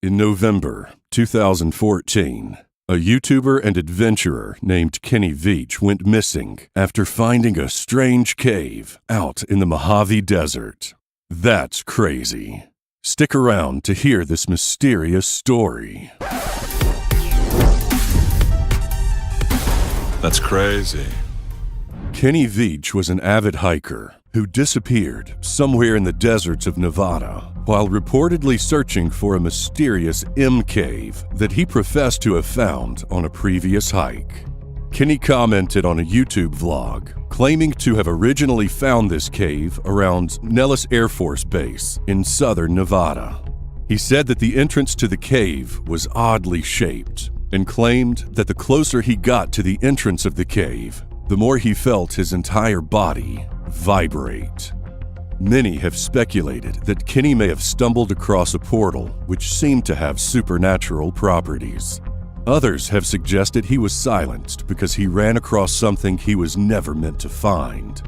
In November 2014, a YouTuber and adventurer named Kenny Veach went missing after finding a strange cave out in the Mojave Desert. That's crazy. Stick around to hear this mysterious story. That's crazy. Kenny Veach was an avid hiker who disappeared somewhere in the deserts of Nevada while reportedly searching for a mysterious M cave that he professed to have found on a previous hike. Kenny commented on a YouTube vlog claiming to have originally found this cave around Nellis Air Force Base in southern Nevada. He said that the entrance to the cave was oddly shaped and claimed that the closer he got to the entrance of the cave, the more he felt his entire body vibrate. Many have speculated that Kenny may have stumbled across a portal which seemed to have supernatural properties. Others have suggested he was silenced because he ran across something he was never meant to find.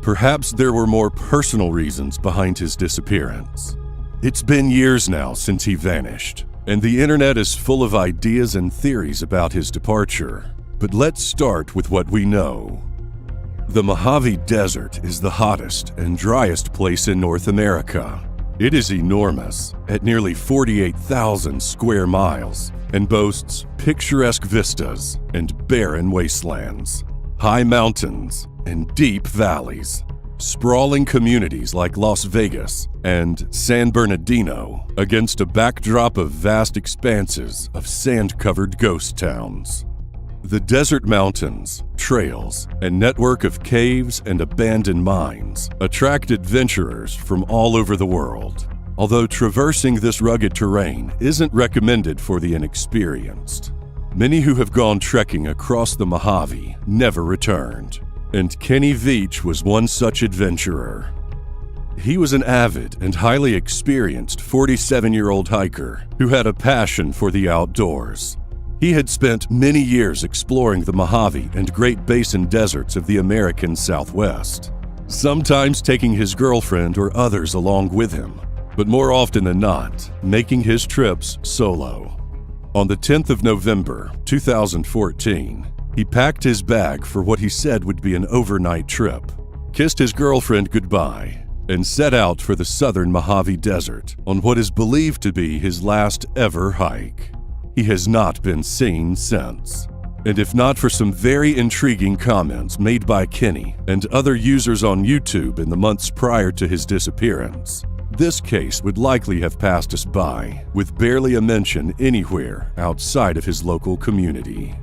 Perhaps there were more personal reasons behind his disappearance. It's been years now since he vanished, and the internet is full of ideas and theories about his departure. But let's start with what we know. The Mojave Desert is the hottest and driest place in North America. It is enormous, at nearly 48,000 square miles, and boasts picturesque vistas and barren wastelands, high mountains and deep valleys, sprawling communities like Las Vegas and San Bernardino against a backdrop of vast expanses of sand-covered ghost towns. The desert mountains, trails, and network of caves and abandoned mines attract adventurers from all over the world, although traversing this rugged terrain isn't recommended for the inexperienced. Many who have gone trekking across the Mojave never returned, and Kenny Veach was one such adventurer. He was an avid and highly experienced 47-year-old hiker who had a passion for the outdoors. He had spent many years exploring the Mojave and Great Basin deserts of the American Southwest, sometimes taking his girlfriend or others along with him, but more often than not, making his trips solo. On the 10th of November, 2014, he packed his bag for what he said would be an overnight trip, kissed his girlfriend goodbye, and set out for the southern Mojave Desert on what is believed to be his last ever hike. He has not been seen since. And if not for some very intriguing comments made by Kenny and other users on YouTube in the months prior to his disappearance, this case would likely have passed us by, with barely a mention anywhere outside of his local community.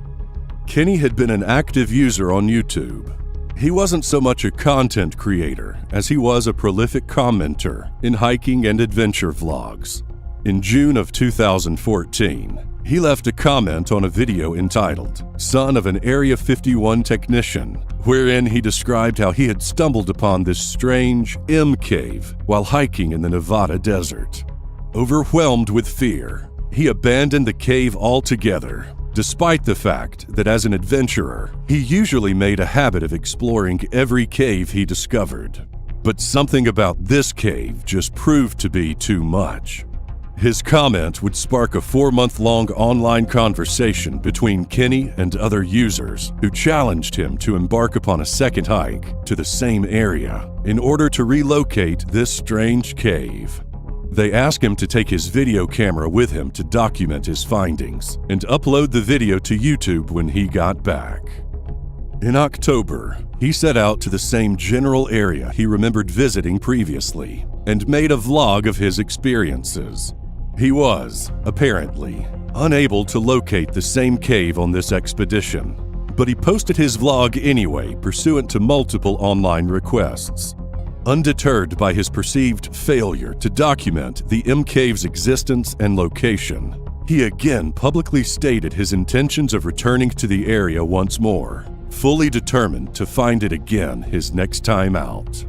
Kenny had been an active user on YouTube. He wasn't so much a content creator as he was a prolific commenter in hiking and adventure vlogs. In June of 2014, he left a comment on a video entitled "Son of an Area 51 Technician," wherein he described how he had stumbled upon this strange M cave while hiking in the Nevada desert. Overwhelmed with fear, he abandoned the cave altogether, despite the fact that as an adventurer, he usually made a habit of exploring every cave he discovered. But something about this cave just proved to be too much. His comment would spark a 4-month-long online conversation between Kenny and other users who challenged him to embark upon a second hike to the same area in order to relocate this strange cave. They asked him to take his video camera with him to document his findings and upload the video to YouTube when he got back. In October, he set out to the same general area he remembered visiting previously and made a vlog of his experiences. He was, apparently, unable to locate the same cave on this expedition, but he posted his vlog anyway pursuant to multiple online requests. Undeterred by his perceived failure to document the M cave's existence and location, he again publicly stated his intentions of returning to the area once more, fully determined to find it again his next time out.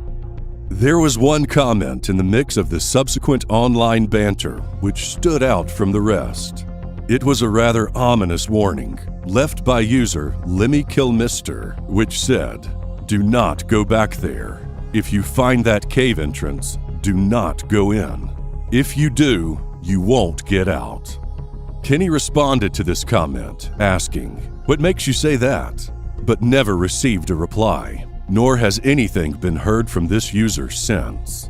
There was one comment in the mix of the subsequent online banter which stood out from the rest. It was a rather ominous warning left by user LemmyKillMister, which said, "Do not go back there. If you find that cave entrance, do not go in. If you do, "You won't get out." Kenny responded to this comment, asking, "What makes you say that?" but never received a reply, nor has anything been heard from this user since.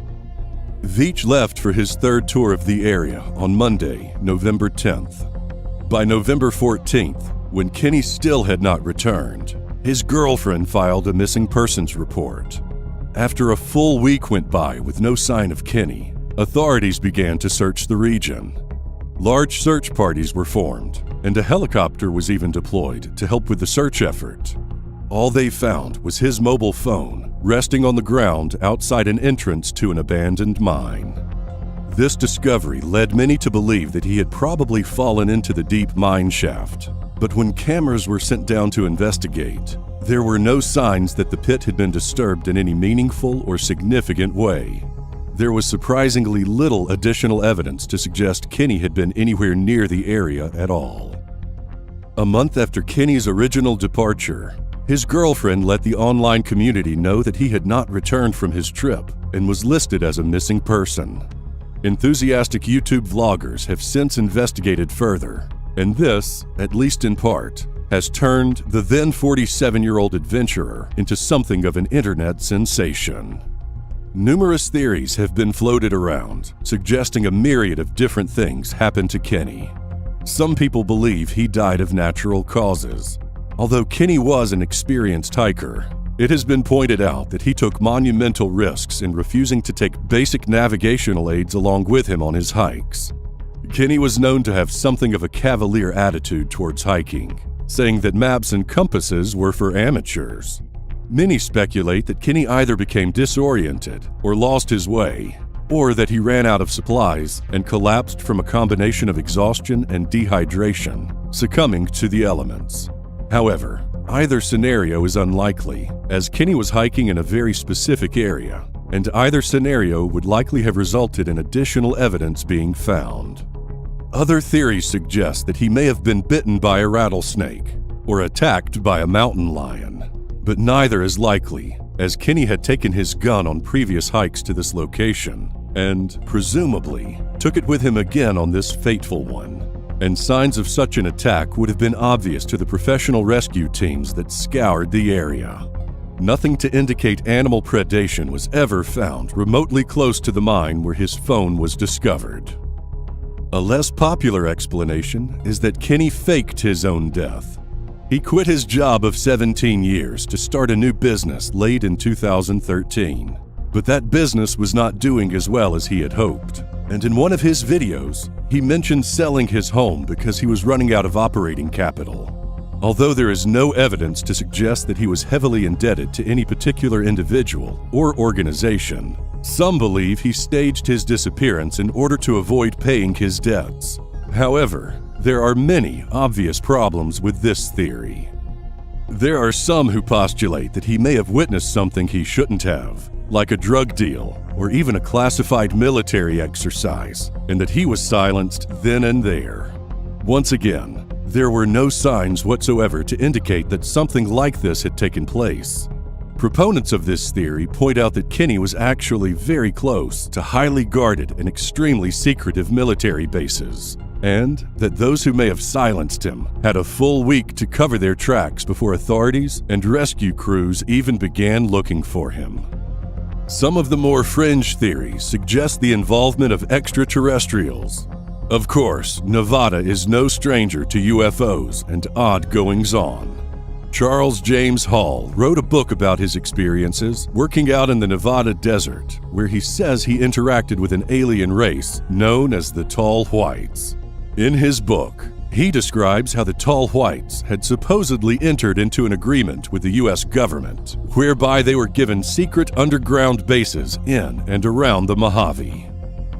Veach left for his third tour of the area on Monday, November 10th. By November 14th, when Kenny still had not returned, his girlfriend filed a missing persons report. After a full week went by with no sign of Kenny, authorities began to search the region. Large search parties were formed, and a helicopter was even deployed to help with the search effort. All they found was his mobile phone resting on the ground outside an entrance to an abandoned mine. This discovery led many to believe that he had probably fallen into the deep mine shaft, but when cameras were sent down to investigate, there were no signs that the pit had been disturbed in any meaningful or significant way. There was surprisingly little additional evidence to suggest Kenny had been anywhere near the area at all. A month after Kenny's original departure, his girlfriend let the online community know that he had not returned from his trip and was listed as a missing person. Enthusiastic YouTube vloggers have since investigated further, and this, at least in part, has turned the then 47-year-old adventurer into something of an internet sensation. Numerous theories have been floated around, suggesting a myriad of different things happened to Kenny. Some people believe he died of natural causes. Although Kenny was an experienced hiker, it has been pointed out that he took monumental risks in refusing to take basic navigational aids along with him on his hikes. Kenny was known to have something of a cavalier attitude towards hiking, saying that maps and compasses were for amateurs. Many speculate that Kenny either became disoriented or lost his way, or that he ran out of supplies and collapsed from a combination of exhaustion and dehydration, succumbing to the elements. However, either scenario is unlikely, as Kenny was hiking in a very specific area, and either scenario would likely have resulted in additional evidence being found. Other theories suggest that he may have been bitten by a rattlesnake or attacked by a mountain lion, but neither is likely, as Kenny had taken his gun on previous hikes to this location and, presumably, took it with him again on this fateful one, and signs of such an attack would have been obvious to the professional rescue teams that scoured the area. Nothing to indicate animal predation was ever found remotely close to the mine where his phone was discovered. A less popular explanation is that Kenny faked his own death. He quit his job of 17 years to start a new business late in 2013, but that business was not doing as well as he had hoped, and in one of his videos, he mentioned selling his home because he was running out of operating capital. Although there is no evidence to suggest that he was heavily indebted to any particular individual or organization, some believe he staged his disappearance in order to avoid paying his debts. However, there are many obvious problems with this theory. There are some who postulate that he may have witnessed something he shouldn't have, like a drug deal or even a classified military exercise, and that he was silenced then and there. Once again, there were no signs whatsoever to indicate that something like this had taken place. Proponents of this theory point out that Kenny was actually very close to highly guarded and extremely secretive military bases, and that those who may have silenced him had a full week to cover their tracks before authorities and rescue crews even began looking for him. Some of the more fringe theories suggest the involvement of extraterrestrials. Of course, Nevada is no stranger to UFOs and odd goings-on. Charles James Hall wrote a book about his experiences working out in the Nevada desert, where he says he interacted with an alien race known as the Tall Whites. In his book, he describes how the Tall Whites had supposedly entered into an agreement with the U.S. government, whereby they were given secret underground bases in and around the Mojave.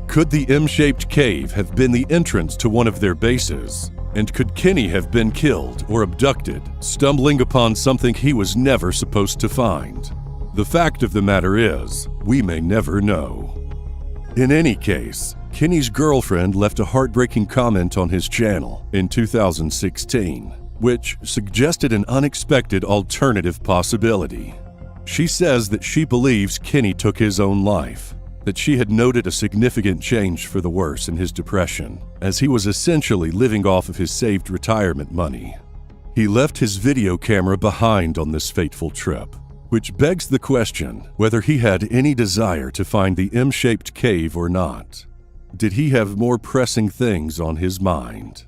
Could the M-shaped cave have been the entrance to one of their bases? And could Kenny have been killed or abducted, stumbling upon something he was never supposed to find? The fact of the matter is, we may never know. In any case, Kenny's girlfriend left a heartbreaking comment on his channel in 2016, which suggested an unexpected alternative possibility. She says that she believes Kenny took his own life, that she had noted a significant change for the worse in his depression, as he was essentially living off of his saved retirement money. He left his video camera behind on this fateful trip, which begs the question whether he had any desire to find the M-shaped cave or not. Did he have more pressing things on his mind?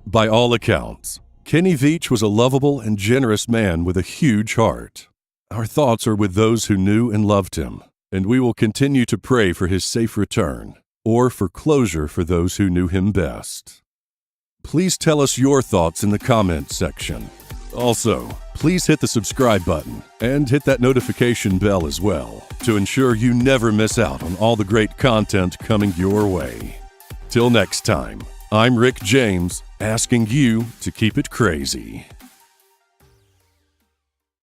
By all accounts, Kenny Veach was a lovable and generous man with a huge heart. Our thoughts are with those who knew and loved him, and we will continue to pray for his safe return, or for closure for those who knew him best. Please tell us your thoughts in the comments section. Also, please hit the subscribe button and hit that notification bell as well to ensure you never miss out on all the great content coming your way. Till next time, I'm Rick James, asking you to keep it crazy.